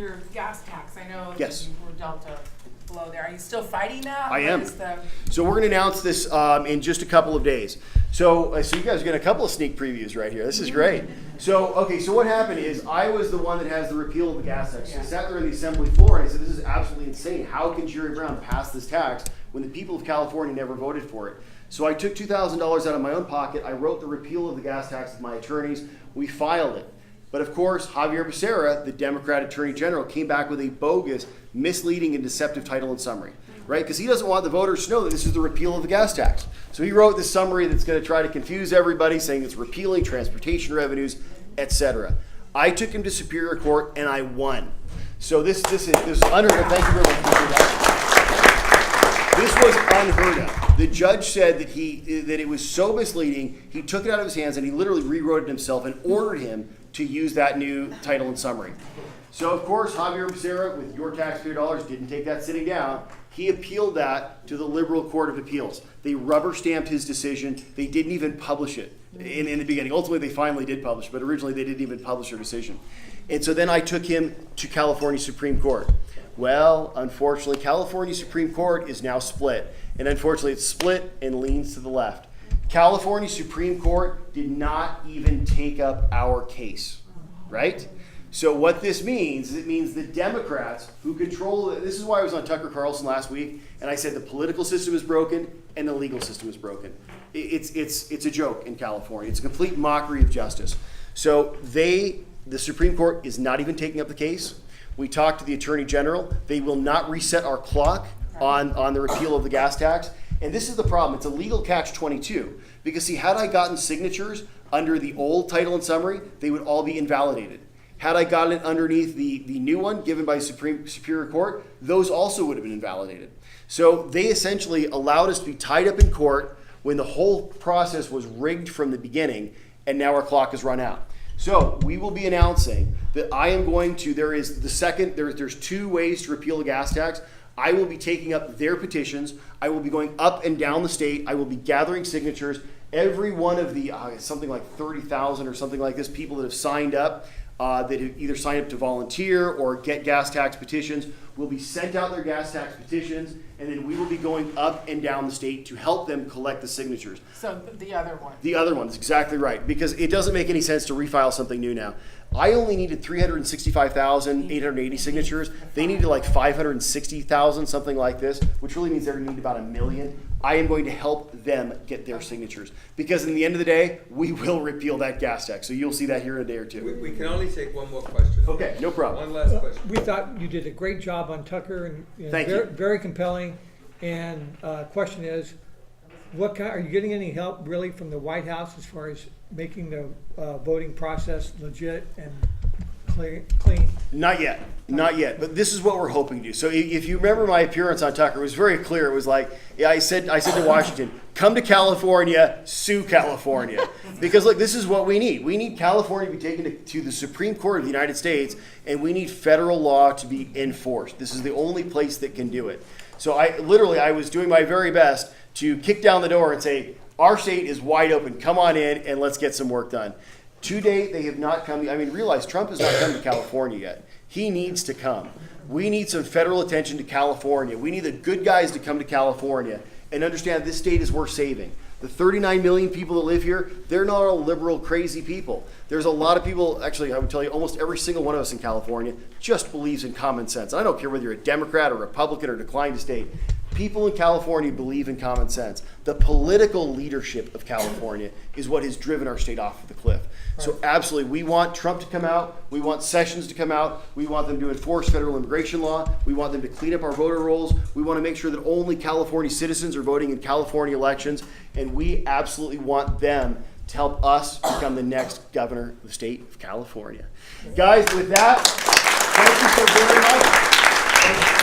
your gas tax. I know Yes. you were dealt a blow there. Are you still fighting that? I am. The... So we're going to announce this in just a couple of days. So you guys get a couple of sneak previews right here. This is great. So, okay, so what happened is I was the one that has the repeal of the gas tax. So I sat there on the assembly floor and I said, this is absolutely insane. How can Jerry Brown pass this tax when the people of California never voted for it? So I took $2,000 out of my own pocket. I wrote the repeal of the gas tax with my attorneys. We filed it. But of course, Javier Becerra, the Democrat Attorney General, came back with a bogus, misleading, and deceptive title and summary, right? Because he doesn't want the voters to know that this is the repeal of the gas tax. So he wrote this summary that's going to try to confuse everybody, saying it's repealing transportation revenues, etc. I took him to Superior Court and I won. So this is unheard of. Thank you very much for that. This was unheard of. The judge said that it was so misleading, he took it out of his hands and he literally rewrote it himself and ordered him to use that new title and summary. So of course, Javier Becerra, with your taxpayer dollars, didn't take that sitting down. He appealed that to the Liberal Court of Appeals. They rubber stamped his decision. They didn't even publish it in the beginning. Ultimately, they finally did publish, but originally they didn't even publish their decision. And so then I took him to California Supreme Court. Well, unfortunately, California Supreme Court is now split. And unfortunately, it's split and leans to the left. California Supreme Court did not even take up our case, right? So what this means is it means the Democrats who control it. This is why I was on Tucker Carlson last week, and I said the political system is broken and the legal system is broken. It's a joke in California. It's a complete mockery of justice. So the Supreme Court is not even taking up the case. We talked to the Attorney General. They will not reset our clock on the repeal of the gas tax. And this is the problem. It's a legal catch-22. Because see, had I gotten signatures under the old title and summary, they would all be invalidated. Had I gotten it underneath the new one given by Superior Court, those also would have been invalidated. So they essentially allowed us to be tied up in court when the whole process was rigged from the beginning, and now our clock has run out. So we will be announcing that I am going to, there's two ways to repeal the gas tax. I will be taking up their petitions. I will be going up and down the state. I will be gathering signatures. Every one of the, something like 30,000 or something like this, people that have signed up, that have either signed up to volunteer or get gas tax petitions, will be sent out their gas tax petitions, and then we will be going up and down the state to help them collect the signatures. So the other one. The other one is exactly right, because it doesn't make any sense to refile something new now. I only needed 365,880 signatures. They needed like 560,000, something like this, which really means they're going to need about 1 million. I am going to help them get their signatures, because in the end of the day, we will repeal that gas tax. So you'll see that here in a day or two. We can only take one more question. Okay, no problem. One last question. We thought you did a great job on Tucker, and Thank very, you. very compelling. And question is, are you getting any help really from the White House as far as making the voting process legit and clean? Not yet. But this is what we're hoping to do. So if you remember my appearance on Tucker, it was very clear. It was like, I said to Washington, come to California, sue California. Because look, this is what we need. We need California to be taken to the Supreme Court of the United States, and we need federal law to be enforced. This is the only place that can do it. So I was doing my very best to kick down the door and say, our state is wide open. Come on in and let's get some work done. To date, they have not come. Realize Trump has not come to California yet. He needs to come. We need some federal attention to California. We need the good guys to come to California and understand this state is worth saving. The 39 million people that live here, they're not all liberal, crazy people. There's a lot of people, actually, I would tell you, almost every single one of us in California just believes in common sense. I don't care whether you're a Democrat or Republican or declined to state. People in California believe in common sense. The political leadership of California is what has driven our state off the cliff. Right. So absolutely, we want Trump to come out. We want Sessions to come out. We want them to enforce federal immigration law. We want them to clean up our voter rolls. We want to make sure that only California citizens are voting in California elections. And we absolutely want them to help us become the next governor of the state of California. Guys, with that, thank you so very much.